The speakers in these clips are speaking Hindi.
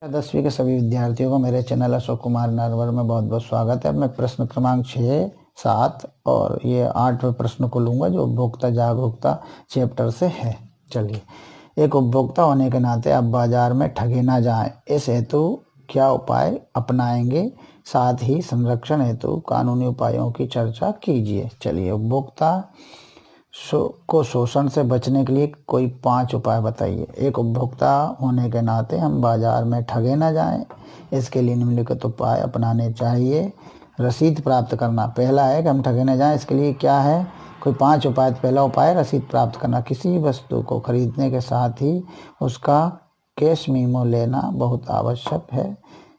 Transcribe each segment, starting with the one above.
10वीं के सभी विद्यार्थियों को मेरे चैनल अशोक कुमार नरवर में बहुत बहुत स्वागत है। मैं प्रश्न क्रमांक 6, 7 और ये 8वें प्रश्न को लूँगा जो उपभोक्ता जागरूकता चैप्टर से है। चलिए, एक उपभोक्ता होने के नाते अब बाजार में ठगे ना जाएं, इस हेतु क्या उपाय अपनाएंगे, साथ ही संरक्षण हेतु कानूनी उपायों की चर्चा कीजिए। चलिए, उपभोक्ता को शोषण से बचने के लिए कोई 5 उपाय बताइए। एक उपभोक्ता होने के नाते हम बाजार में ठगे ना जाएं, इसके लिए निम्नलिखित उपाय अपनाने चाहिए। रसीद प्राप्त करना पहला है कि हम ठगे ना जाएं, इसके लिए क्या है, कोई 5 उपाय। पहला उपाय रसीद प्राप्त करना। किसी वस्तु को खरीदने के साथ ही उसका कैश मेमो लेना बहुत आवश्यक है।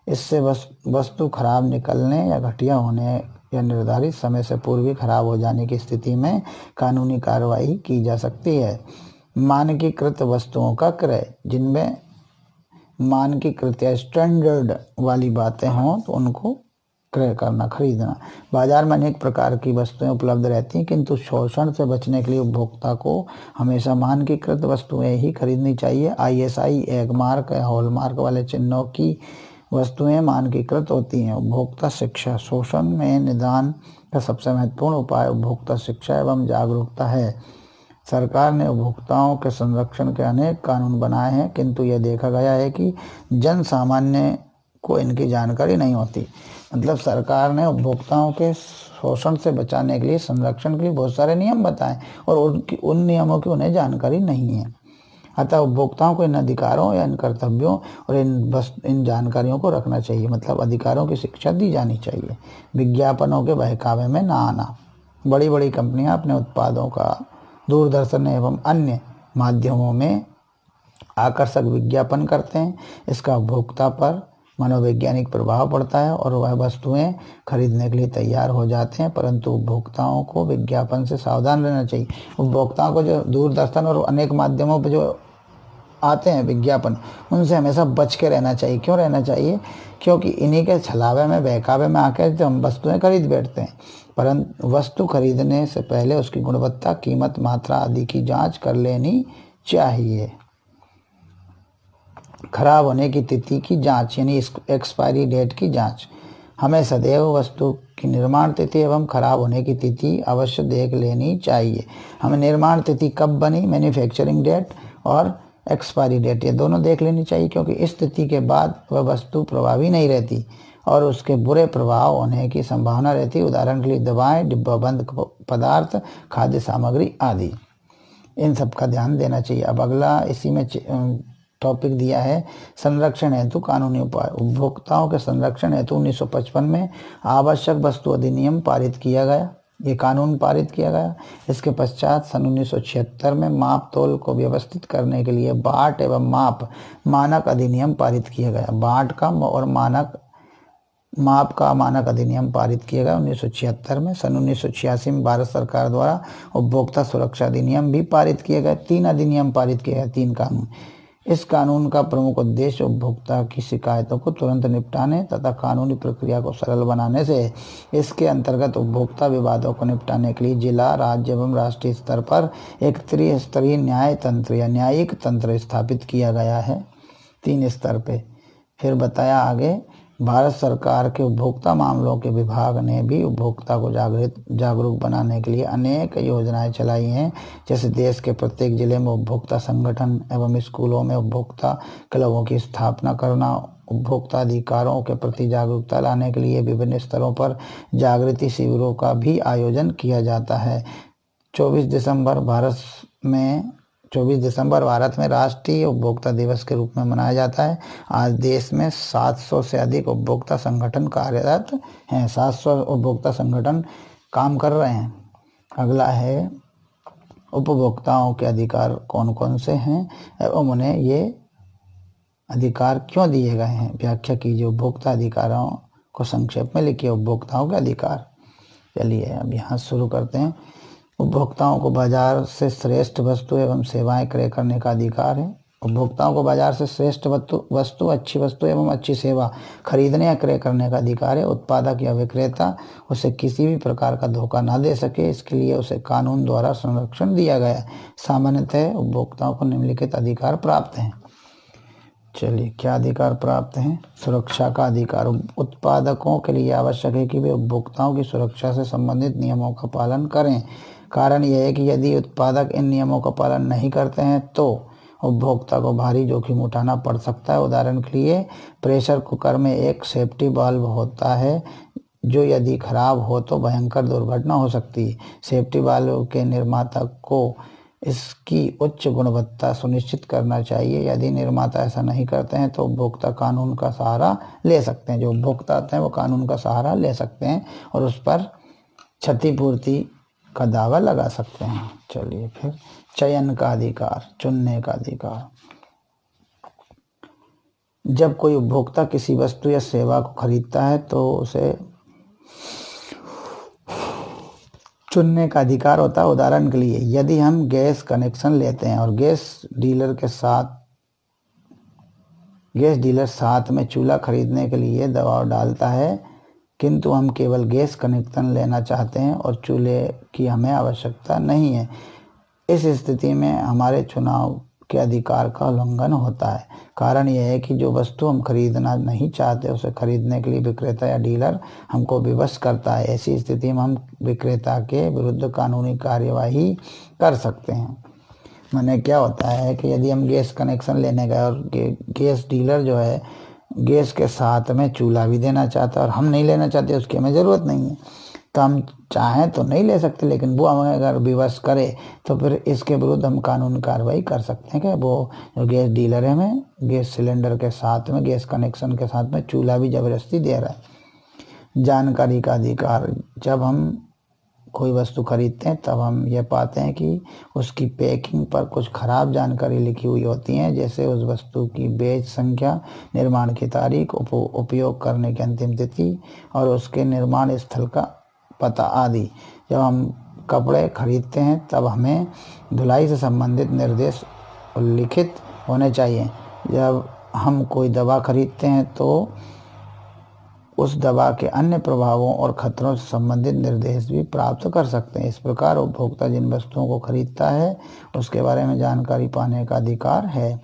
इससे वस्तु खराब निकलने या घटिया होने या निर्धारित समय से पूर्व ही खराब हो जाने की स्थिति में कानूनी कार्रवाई की जा सकती है। मानकीकृत वस्तुओं का क्रय, जिनमें मानकीकृत या स्टैंडर्ड वाली बातें हों तो उनको क्रय करना, खरीदना। बाजार में अनेक प्रकार की वस्तुएं उपलब्ध रहती हैं, किंतु शोषण से बचने के लिए उपभोक्ता को हमेशा मानकीकृत वस्तुएं ही खरीदनी चाहिए। ISI एग मार्क या हॉलमार्क वाले चिन्हों की वस्तुएं मानकीकृत होती हैं। उपभोक्ता शिक्षा, शोषण में निदान का सबसे महत्वपूर्ण उपाय उपभोक्ता शिक्षा एवं जागरूकता है। सरकार ने उपभोक्ताओं के संरक्षण के अनेक कानून बनाए हैं, किंतु यह देखा गया है कि जन सामान्य को इनकी जानकारी नहीं होती। मतलब सरकार ने उपभोक्ताओं के शोषण से बचाने के लिए, संरक्षण के लिए बहुत सारे नियम बताए और उन नियमों की उन्हें जानकारी नहीं है। अतः उपभोक्ताओं को इन अधिकारों या इन कर्तव्यों और इन जानकारियों को रखना चाहिए। मतलब अधिकारों की शिक्षा दी जानी चाहिए। विज्ञापनों के बहकावे में ना आना। बड़ी बड़ी कंपनियां अपने उत्पादों का दूरदर्शन एवं अन्य माध्यमों में आकर्षक विज्ञापन करते हैं। इसका उपभोक्ता पर मनोवैज्ञानिक प्रभाव पड़ता है और वह वस्तुएं खरीदने के लिए तैयार हो जाते हैं, परंतु उपभोक्ताओं को विज्ञापन से सावधान रहना चाहिए। उपभोक्ताओं को जो दूरदर्शन और अनेक माध्यमों पर जो आते हैं विज्ञापन, उनसे हमेशा बच के रहना चाहिए। क्यों रहना चाहिए? क्योंकि इन्हीं के छलावे में, बहकावे में आकर जो हम वस्तुएं खरीद बैठते हैं। परंतु वस्तु खरीदने से पहले उसकी गुणवत्ता, कीमत, मात्रा आदि की जांच कर लेनी चाहिए। खराब होने की तिथि की जांच यानी एक्सपायरी डेट की जांच। हमें सदैव वस्तु की निर्माण तिथि एवं खराब होने की तिथि अवश्य देख लेनी चाहिए। हमें निर्माण तिथि कब बनी, मैन्युफैक्चरिंग डेट, और एक्सपायरी डेट, ये दोनों देख लेनी चाहिए, क्योंकि इस तिथि के बाद वह वस्तु प्रभावी नहीं रहती और उसके बुरे प्रभाव होने की संभावना रहती है। उदाहरण के लिए दवाएं, डिब्बाबंद पदार्थ, खाद्य सामग्री आदि, इन सब का ध्यान देना चाहिए। अब अगला इसी में टॉपिक दिया है संरक्षण हेतु कानूनी उपाय। उपभोक्ताओं के संरक्षण हेतु 1955 में आवश्यक वस्तु अधिनियम पारित किया गया। ये कानून पारित किया गया। इसके पश्चात सन 1976 में माप तोल को व्यवस्थित करने के लिए बाट एवं माप मानक अधिनियम पारित किया गया। बाट का और माप का मानक अधिनियम पारित किया गया 1976 में। सन 1986 में भारत सरकार द्वारा उपभोक्ता सुरक्षा अधिनियम भी पारित किए गए। 3 अधिनियम पारित किए गए, 3 कानून। इस कानून का प्रमुख उद्देश्य उपभोक्ता की शिकायतों को तुरंत निपटाने तथा कानूनी प्रक्रिया को सरल बनाने से इसके अंतर्गत उपभोक्ता विवादों को निपटाने के लिए जिला, राज्य एवं राष्ट्रीय स्तर पर एक त्रिस्तरीय न्याय तंत्र या न्यायिक तंत्र स्थापित किया गया है, 3 स्तर पे। फिर बताया आगे, भारत सरकार के उपभोक्ता मामलों के विभाग ने भी उपभोक्ता को जागरूक बनाने के लिए अनेक योजनाएं चलाई हैं। जैसे देश के प्रत्येक जिले में उपभोक्ता संगठन एवं स्कूलों में उपभोक्ता क्लबों की स्थापना करना। उपभोक्ता अधिकारों के प्रति जागरूकता लाने के लिए विभिन्न स्तरों पर जागृति शिविरों का भी आयोजन किया जाता है। 24 दिसंबर भारत में राष्ट्रीय उपभोक्ता दिवस के रूप में मनाया जाता है। आज देश में 700 से अधिक उपभोक्ता संगठन कार्यरत हैं। 700 उपभोक्ता संगठन काम कर रहे हैं। अगला है उपभोक्ताओं के अधिकार कौन कौन से हैं एवं उन्हें ये अधिकार क्यों दिए गए हैं, व्याख्या कीजिए। उपभोक्ता अधिकारों को संक्षेप में लिखिए। उपभोक्ताओं के अधिकार। चलिए अब यहाँ शुरू करते हैं। उपभोक्ताओं को बाजार से श्रेष्ठ वस्तु एवं सेवाएं क्रय करने का अधिकार है। उपभोक्ताओं को बाजार से श्रेष्ठ वस्तु, अच्छी वस्तु एवं अच्छी सेवा खरीदने या क्रय करने का अधिकार है। उत्पादक या विक्रेता उसे किसी भी प्रकार का धोखा न दे सके, इसके लिए उसे कानून द्वारा संरक्षण दिया गया है। सामान्यतः उपभोक्ताओं को निम्नलिखित अधिकार प्राप्त हैं। चलिए, क्या अधिकार प्राप्त हैं? सुरक्षा का अधिकार। उत्पादकों के लिए आवश्यक है कि वे उपभोक्ताओं की सुरक्षा से संबंधित नियमों का पालन करें। कारण यह है कि यदि उत्पादक इन नियमों का पालन नहीं करते हैं तो उपभोक्ता को भारी जोखिम उठाना पड़ सकता है। उदाहरण के लिए, प्रेशर कुकर में एक सेफ्टी वाल्व होता है जो यदि खराब हो तो भयंकर दुर्घटना हो सकती है। सेफ्टी वाल्व के निर्माता को इसकी उच्च गुणवत्ता सुनिश्चित करना चाहिए। यदि निर्माता ऐसा नहीं करते हैं तो उपभोक्ता कानून का सहारा ले सकते हैं। जो उपभोक्ता आते हैं वो कानून का सहारा ले सकते हैं और उस पर क्षतिपूर्ति का दावा लगा सकते हैं। चलिए फिर, चयन का अधिकार, चुनने का अधिकार। जब कोई उपभोक्ता किसी वस्तु या सेवा को खरीदता है तो उसे चुनने का अधिकार होता है। उदाहरण के लिए, यदि हम गैस कनेक्शन लेते हैं और गैस डीलर साथ में चूल्हा खरीदने के लिए दबाव डालता है, किंतु हम केवल गैस कनेक्शन लेना चाहते हैं और चूल्हे की हमें आवश्यकता नहीं है, इस स्थिति में हमारे चुनाव के अधिकार का उल्लंघन होता है। कारण यह है कि जो वस्तु हम खरीदना नहीं चाहते उसे खरीदने के लिए विक्रेता या डीलर हमको विवश करता है। ऐसी स्थिति में हम विक्रेता के विरुद्ध कानूनी कार्यवाही कर सकते हैं। माने क्या होता है कि यदि हम गैस कनेक्शन लेने गए और गैस डीलर जो है गैस के साथ में चूल्हा भी देना चाहता है और हम नहीं लेना चाहते, उसकी हमें ज़रूरत नहीं है, तो हम चाहें तो नहीं ले सकते, लेकिन वो हमें अगर विवश करे तो फिर इसके विरुद्ध हम कानूनी कार्रवाई कर सकते हैं कि वो जो गैस डीलर है हमें गैस सिलेंडर के साथ में, गैस कनेक्शन के साथ में चूल्हा भी ज़बरदस्ती दे रहा है। जानकारी का अधिकार। जब हम कोई वस्तु खरीदते हैं तब हम यह पाते हैं कि उसकी पैकिंग पर कुछ खराब जानकारी लिखी हुई होती है, जैसे उस वस्तु की बैच संख्या, निर्माण की तारीख, उपयोग करने की अंतिम तिथि और उसके निर्माण स्थल का पता आदि। जब हम कपड़े खरीदते हैं तब हमें धुलाई से संबंधित निर्देश उल्लिखित होने चाहिए। जब हम कोई दवा खरीदते हैं तो उस दवा के अन्य प्रभावों और खतरों से संबंधित निर्देश भी प्राप्त कर सकते हैं। इस प्रकार उपभोक्ता जिन वस्तुओं को खरीदता है उसके बारे में जानकारी पाने का अधिकार है।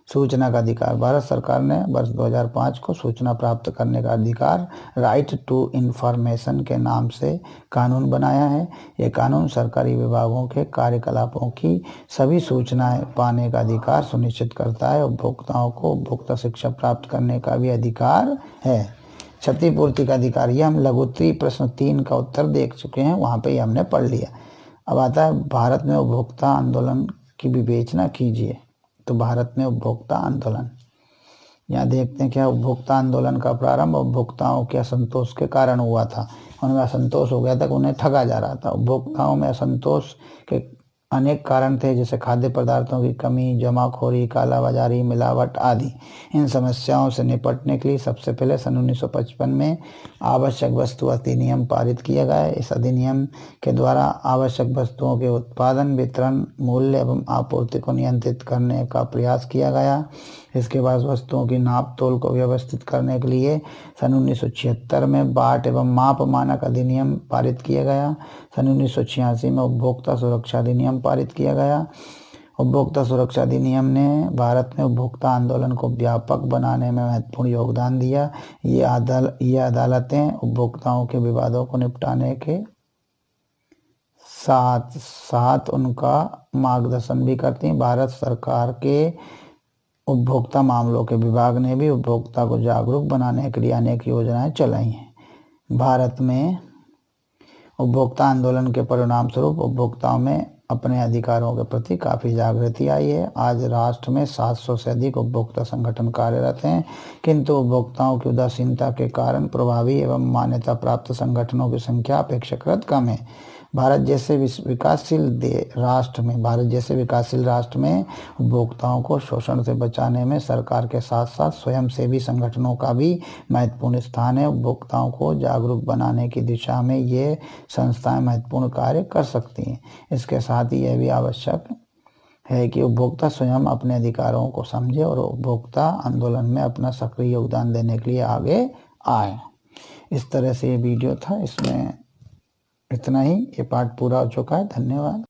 सूचना का अधिकार। भारत सरकार ने वर्ष 2005 को सूचना प्राप्त करने का अधिकार राइट टू इंफॉर्मेशन के नाम से कानून बनाया है। यह कानून सरकारी विभागों के कार्यकलापों की सभी सूचनाएं पाने का अधिकार सुनिश्चित करता है। उपभोक्ताओं को उपभोक्ता शिक्षा प्राप्त करने का भी अधिकार है। क्षतिपूर्ति का अधिकार। यह हम लघुत्तरी प्रश्न 3 का उत्तर देख चुके हैं, वहाँ पे हमने पढ़ लिया। अब आता है भारत में उपभोक्ता आंदोलन की विवेचना कीजिए। तो भारत में उपभोक्ता आंदोलन, यहाँ देखते हैं क्या उपभोक्ता आंदोलन का प्रारंभ उपभोक्ताओं के असंतोष के कारण हुआ था। उनमें असंतोष हो गया था कि उन्हें ठगा जा रहा था। उपभोक्ताओं में असंतोष के अनेक कारण थे, जैसे खाद्य पदार्थों की कमी, जमाखोरी, कालाबाजारी, मिलावट आदि। इन समस्याओं से निपटने के लिए सबसे पहले सन 1955 में आवश्यक वस्तु अधिनियम पारित किया गया। इस अधिनियम के द्वारा आवश्यक वस्तुओं के उत्पादन, वितरण, मूल्य एवं आपूर्ति को नियंत्रित करने का प्रयास किया गया। इसके बाद वस्तुओं की नाप तोल को व्यवस्थित करने के लिए सन 1976 में बाट एवं माप मानक अधिनियम पारित किया गया। सन 1986 में उपभोक्ता सुरक्षा अधिनियम पारित किया गया। उपभोक्ता सुरक्षा अधिनियम ने भारत में उपभोक्ता आंदोलन को व्यापक बनाने में महत्वपूर्ण योगदान दिया। ये अदालतें उपभोक्ताओं के विवादों को निपटाने के साथ साथ उनका मार्गदर्शन भी करती हैं। भारत सरकार के उपभोक्ता मामलों के विभाग ने भी उपभोक्ता को जागरूक बनाने के लिए अनेक योजनाएं चलाई हैं। भारत में उपभोक्ता आंदोलन के परिणाम स्वरूप उपभोक्ताओं में अपने अधिकारों के प्रति काफ़ी जागृति आई है। आज राष्ट्र में 700 से अधिक उपभोक्ता संगठन कार्यरत हैं, किंतु उपभोक्ताओं की उदासीनता के कारण प्रभावी एवं मान्यता प्राप्त संगठनों की संख्या अपेक्षाकृत कम है। भारत जैसे विकासशील राष्ट्र में उपभोक्ताओं को शोषण से बचाने में सरकार के साथ साथ स्वयंसेवी संगठनों का भी महत्वपूर्ण स्थान है। उपभोक्ताओं को जागरूक बनाने की दिशा में ये संस्थाएं महत्वपूर्ण कार्य कर सकती हैं। इसके साथ ही यह भी आवश्यक है कि उपभोक्ता स्वयं अपने अधिकारों को समझे और उपभोक्ता आंदोलन में अपना सक्रिय योगदान देने के लिए आगे आए। इस तरह से ये वीडियो था, इसमें इतना ही। ये पाठ पूरा हो चुका है। धन्यवाद।